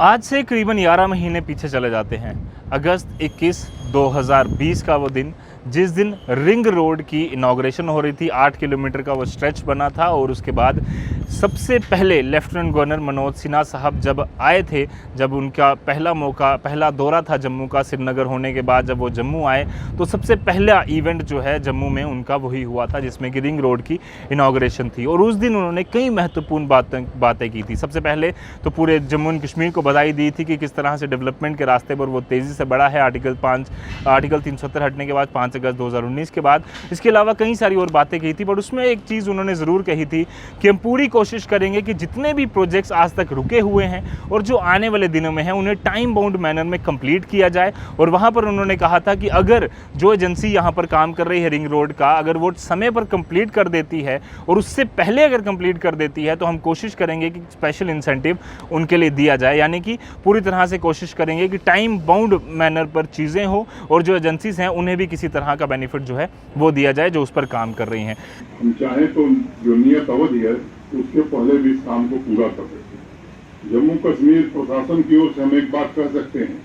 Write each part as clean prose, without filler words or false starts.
आज से करीबन 11 महीने पीछे चले जाते हैं। अगस्त 21, 2020 का वो दिन, जिस दिन रिंग रोड की इनॉग्रेशन हो रही थी। 8 किलोमीटर का वो स्ट्रेच बना था और उसके बाद सबसे पहले लेफ्टिनेंट गवर्नर मनोज सिन्हा साहब जब आए थे, जब उनका पहला दौरा था जम्मू का, श्रीनगर होने के बाद जब वो जम्मू आए तो सबसे पहला इवेंट जो है जम्मू में उनका वही हुआ था, जिसमें कि रिंग रोड की इनॉग्रेशन थी। और उस दिन उन्होंने कई महत्वपूर्ण बातें की थी। सबसे पहले तो पूरे जम्मू एंड कश्मीर को बधाई दी थी कि किस तरह से डेवलपमेंट के रास्ते पर वो तेज़ी से बढ़ा है आर्टिकल 370 हटने के बाद 5 अगस्त 2019 के बाद। इसके अलावा कई सारी और बातें की थी, पर उसमें एक चीज़ उन्होंने ज़रूर कही थी कि हम पूरी कोशिश करेंगे कि जितने भी प्रोजेक्ट्स आज तक रुके हुए हैं और जो आने वाले दिनों में हैं उन्हें टाइम बाउंड मैनर में कंप्लीट किया जाए। और वहाँ पर उन्होंने कहा था कि अगर जो एजेंसी यहाँ पर काम कर रही है रिंग रोड का, अगर वो समय पर कंप्लीट कर देती है और उससे पहले अगर कंप्लीट कर देती है तो हम कोशिश करेंगे कि स्पेशल इंसेंटिव उनके लिए दिया जाए। यानी कि पूरी तरह से कोशिश करेंगे कि टाइम बाउंड मैनर पर चीज़ें हो और जो एजेंसीज हैं उन्हें भी किसी तरह का बेनिफिट जो है वो दिया जाए जो उस पर काम कर रही हैं। हम चाहें तो जो नियत अवधि है उसके पहले भी इस काम को पूरा कर सकते हैं। जम्मू कश्मीर प्रशासन की ओर से हम एक बात कह सकते हैं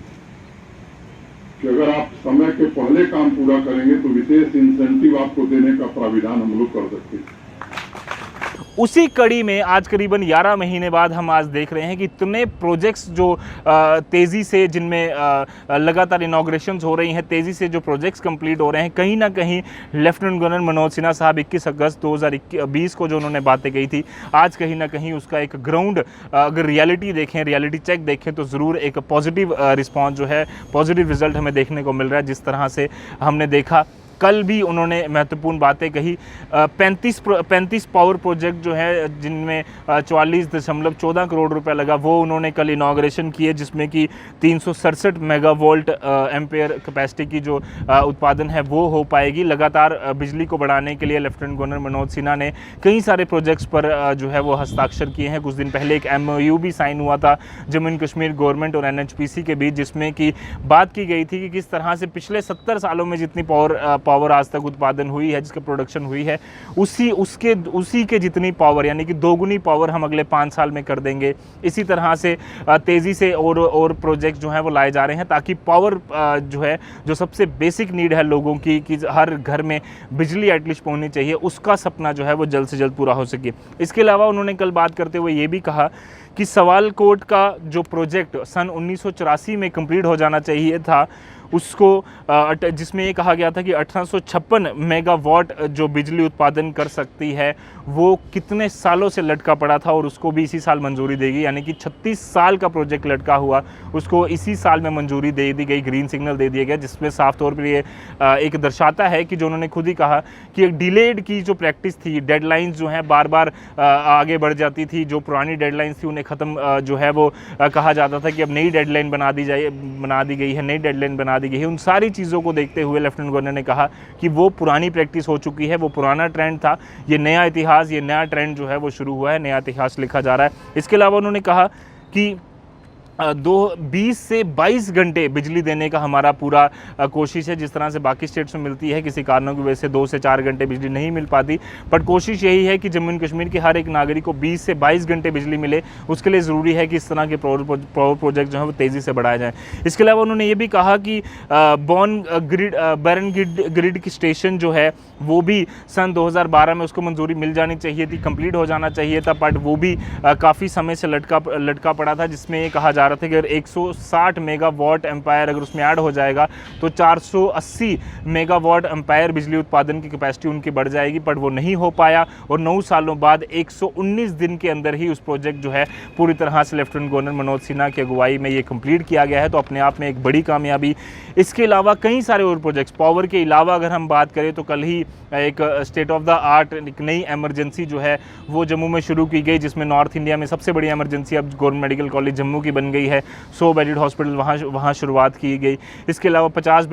कि अगर आप समय के पहले काम पूरा करेंगे तो विशेष इंसेंटिव आपको देने का प्राविधान हम लोग कर सकते हैं। उसी कड़ी में आज करीबन 11 महीने बाद हम आज देख रहे हैं कि इतने प्रोजेक्ट्स जो तेज़ी से, जिनमें लगातार इनॉग्रेशंस हो रही हैं, तेज़ी से जो प्रोजेक्ट्स कंप्लीट हो रहे हैं, कहीं ना कहीं लेफ्टिनेंट गवर्नर मनोज सिन्हा साहब 21 अगस्त 2020 को जो उन्होंने बातें कही थी, आज कहीं ना कहीं उसका एक ग्राउंड अगर रियलिटी देखें, रियलिटी चेक देखें तो ज़रूर एक पॉजिटिव रिस्पॉन्स जो है, पॉजिटिव रिजल्ट हमें देखने को मिल रहा है। जिस तरह से हमने देखा, कल भी उन्होंने महत्वपूर्ण बातें कही। 35 पावर प्रोजेक्ट जो है जिनमें 44.14 करोड़ रुपए लगा, वो उन्होंने कल इनॉग्रेशन किए, जिसमें कि 367 मेगावोल्ट एम्पेयर कैपेसिटी की जो उत्पादन है वो हो पाएगी। लगातार बिजली को बढ़ाने के लिए लेफ्टिनेंट गवर्नर मनोज सिन्हा ने कई सारे प्रोजेक्ट्स पर जो है वो हस्ताक्षर किए हैं। कुछ दिन पहले एक MOU भी साइन हुआ था जम्मू एंड कश्मीर गवर्नमेंट और NHPC के बीच, जिसमें कि बात की गई थी कि किस तरह से पिछले 70 सालों में जितनी पावर आज तक उत्पादन हुई है, जिसकी प्रोडक्शन हुई है, उसी के जितनी पावर, यानी कि दोगुनी पावर हम अगले 5 साल में कर देंगे। इसी तरह से तेज़ी से और प्रोजेक्ट जो हैं वो लाए जा रहे हैं, ताकि पावर जो है, जो सबसे बेसिक नीड है लोगों की कि हर घर में बिजली एटलीस्ट पहुंचनी चाहिए, उसका सपना जो है वो जल्द से जल्द पूरा हो सके। इसके अलावा उन्होंने कल बात करते हुए ये भी कहा कि सवालकोट का जो प्रोजेक्ट सन 1984 में कंप्लीट हो जाना चाहिए था, उसको जिसमें ये कहा गया था कि 1856 मेगावाट जो बिजली उत्पादन कर सकती है, वो कितने सालों से लटका पड़ा था और उसको भी इसी साल मंजूरी देगी। यानी कि 36 साल का प्रोजेक्ट लटका हुआ, उसको इसी साल में मंजूरी दे दी गई, ग्रीन सिग्नल दे दिया गया, जिसमें साफ तौर पर ये एक दर्शाता है कि जो उन्होंने खुद ही कहा कि एक डिलेड की जो प्रैक्टिस थी, डेडलाइंस जो हैं बार बार आगे बढ़ जाती थी, जो पुरानी डेडलाइंस थी उन्हें ख़त्म जो है वो कहा जाता था कि अब नई डेडलाइन बना दी गई है, नई डेडलाइन बना दी गई है। उन सारी चीज़ों को देखते हुए लेफ्टिनेंट गवर्नर ने कहा कि वो पुरानी प्रैक्टिस हो चुकी है, वो पुराना ट्रेंड था, ये नया इतिहास, ये नया ट्रेंड जो है वो शुरू हुआ है, नया इतिहास लिखा जा रहा है। इसके अलावा उन्होंने कहा कि 20 से 22 घंटे बिजली देने का हमारा पूरा कोशिश है। जिस तरह से बाकी स्टेट्स में मिलती है, किसी कारणों की वजह से 2 से 4 घंटे बिजली नहीं मिल पाती, बट कोशिश यही है कि जम्मू एंड कश्मीर के हर एक नागरिक को 20 से 22 घंटे बिजली मिले। उसके लिए ज़रूरी है कि इस तरह के पावर प्रोजेक्ट जो है वो तेज़ी से बढ़ाए जाएँ। इसके अलावा उन्होंने ये भी कहा कि बैरन ग्रिड की स्टेशन जो है वो भी सन 2012 में उसको मंजूरी मिल जानी चाहिए थी, कंप्लीट हो जाना चाहिए था, बट वो भी काफ़ी समय से लटका पड़ा था, जिसमें ये कहा जा रहा था कि अगर 160 मेगावाट एम्पायर अगर उसमें ऐड हो जाएगा तो 480 मेगावाट एम्पायर बिजली उत्पादन की कैपेसिटी उनकी बढ़ जाएगी, बट वो नहीं हो पाया। और 9 सालों बाद 119 दिन के अंदर ही उस प्रोजेक्ट जो है पूरी तरह से लेफ्टिनेंट गवर्नर मनोज सिन्हा की अगुवाई में ये कंप्लीट किया गया है, तो अपने आप में एक बड़ी कामयाबी। इसके अलावा कई सारे और प्रोजेक्ट्स, पावर के अलावा अगर हम बात करें तो कल ही एक स्टेट ऑफ द आर्ट एक नई एमरजेंसी जो है वो जम्मू में शुरू की गई, जिसमें नॉर्थ इंडिया में सबसे बड़ी एमरजेंसी अब गवर्नमेंट मेडिकल कॉलेज जम्मू की बन गई है। 100 बेडेड हॉस्पिटल वहाँ शुरुआत की गई। इसके अलावा 50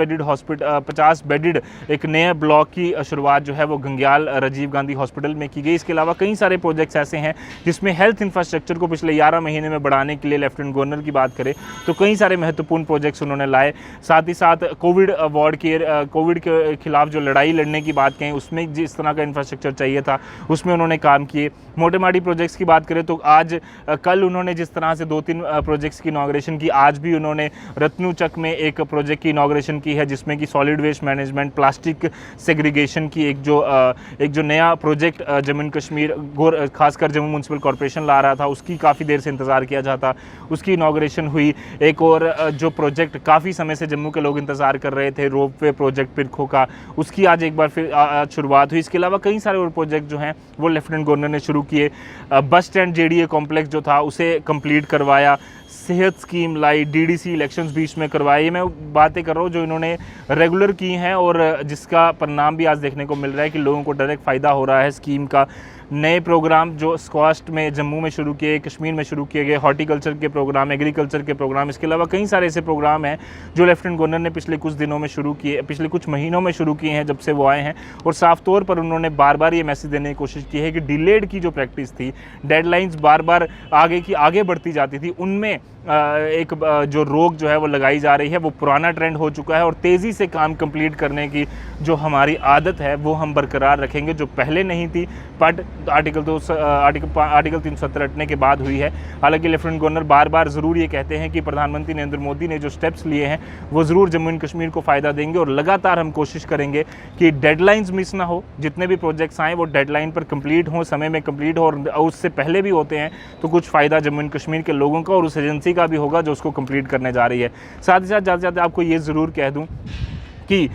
बेडेड एक नए ब्लॉक की शुरुआत जो है वो गंग्याल राजीव गांधी हॉस्पिटल में की गई। इसके अलावा कई सारे प्रोजेक्ट्स ऐसे हैं जिसमें हेल्थ इंफ्रास्ट्रक्चर को पिछले 11 महीने में बढ़ाने के लिए लेफ्टिनेंट गवर्नर की बात करें तो कई सारे महत्वपूर्ण प्रोजेक्ट्स उन्होंने लाए। साथ ही साथ कोविड के खिलाफ जो लड़ाई लड़ने की बात कहें, उसमें जिस तरह का इंफ्रास्ट्रक्चर चाहिए था उसमें उन्होंने काम किए। मोटे माटी प्रोजेक्ट्स की बात करें तो कल उन्होंने जिस तरह से 2-3 प्रोजेक्ट्स प्रोजेक्ट्स की इनाग्रेशन की। आज भी उन्होंने रत्नुचक में एक प्रोजेक्ट की इनाग्रेशन की है जिसमें कि solid waste management, plastic segregation की एक जो नया प्रोजेक्ट जम्मू कश्मीर खासकर जम्मू म्यूनसिपल कॉर्पोरेशन ला रहा था, उसकी काफ़ी देर से इंतज़ार किया जाता, उसकी इनाग्रेशन हुई। एक और जो प्रोजेक्ट काफ़ी समय से जम्मू के लोग इंतज़ार कर रहे थे, रोप वे प्रोजेक्ट पिरखो का, उसकी आज एक बार फिर आज शुरुआत हुई। इसके अलावा कई सारे और प्रोजेक्ट जो हैं वो लेफ्टिनेंट गवर्नर ने शुरू किए। बस स्टैंड जेडीए कॉम्प्लेक्स जो था उसे कंप्लीट करवाया, सेहत स्कीम लाई, डीडीसी इलेक्शंस बीच में करवाए। ये मैं बातें कर रहा हूँ जो इन्होंने रेगुलर की हैं और जिसका परिणाम भी आज देखने को मिल रहा है कि लोगों को डायरेक्ट फ़ायदा हो रहा है स्कीम का। नए प्रोग्राम जो स्क्वाश में जम्मू में शुरू किए, कश्मीर में शुरू किए गए, हॉर्टिकल्चर के प्रोग्राम, एग्रीकल्चर के प्रोग्राम, इसके अलावा कई सारे ऐसे प्रोग्राम हैं जो लेफ्टिनेंट गवर्नर ने पिछले कुछ दिनों में शुरू किए, पिछले कुछ महीनों में शुरू किए हैं जब से वो आए हैं। और साफ तौर पर उन्होंने बार बार ये मैसेज देने की कोशिश की है कि डिलेड की जो प्रैक्टिस थी, डेडलाइंस बार बार आगे बढ़ती जाती थी, उनमें एक जो रोक जो है वो लगाई जा रही है, वो पुराना ट्रेंड हो चुका है और तेज़ी से काम कंप्लीट करने की जो हमारी आदत है वो हम बरकरार रखेंगे, जो पहले नहीं थी बट आर्टिकल 370 हटने के बाद हुई है। हालांकि लेफ्टिनेंट गवर्नर बार बार ज़रूर ये कहते हैं कि प्रधानमंत्री नरेंद्र मोदी ने जो स्टेप्स लिए हैं वो ज़रूर जम्मू एंड कश्मीर को फ़ायदा देंगे और लगातार हम कोशिश करेंगे कि डेडलाइंस मिस ना हो, जितने भी प्रोजेक्ट्स आएँ वो डेडलाइन पर कंप्लीट हों, समय में कंप्लीट हो, और उससे पहले भी होते हैं तो कुछ फ़ायदा जम्मू एंड कश्मीर के लोगों का और उस एजेंसी का भी होगा जो उसको कंप्लीट करने जा रही है। साथ ही साथ ज़्यादा आपको ये ज़रूर कह दूं कि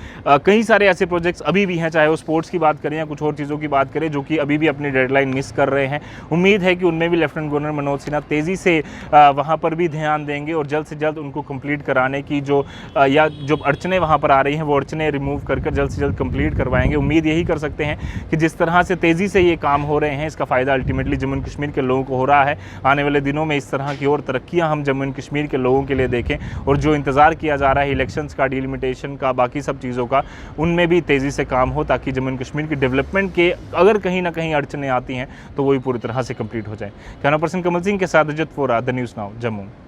कई सारे ऐसे प्रोजेक्ट्स अभी भी हैं, चाहे वो स्पोर्ट्स की बात करें या कुछ और चीज़ों की बात करें, जो कि अभी भी अपनी डेडलाइन मिस कर रहे हैं। उम्मीद है कि उनमें भी लेफ्टिनेंट गवर्नर मनोज सिन्हा तेज़ी से वहाँ पर भी ध्यान देंगे और जल्द से जल्द उनको कंप्लीट कराने की जो अड़चनें वहाँ पर आ रही हैं वो अड़चनें रिमूव कर जल्द से जल्द कंप्लीट करवाएंगे। उम्मीद यही कर सकते हैं कि जिस तरह से तेज़ी से ये काम हो रहे हैं इसका फ़ायदा अल्टीमेटली जम्मू एंड कश्मीर के लोगों को हो रहा है। आने वाले दिनों में इस तरह की और तरक्कियाँ हम जम्मू एंड कश्मीर के लोगों के लिए देखें और जो इंतज़ार किया जा रहा है इलेक्शंस का, डिलिमिटेशन का, बाकी सब चीज़ों का, उनमें भी तेज़ी से काम हो ताकि जम्मू एंड कश्मीर की डेवलपमेंट के अगर कहीं ना कहीं अड़चनें आती हैं तो वो भी पूरी तरह से कंप्लीट हो जाए। कैमरा पर्सन कमल सिंह के साथ Ajit Vora, the news now, Jammu.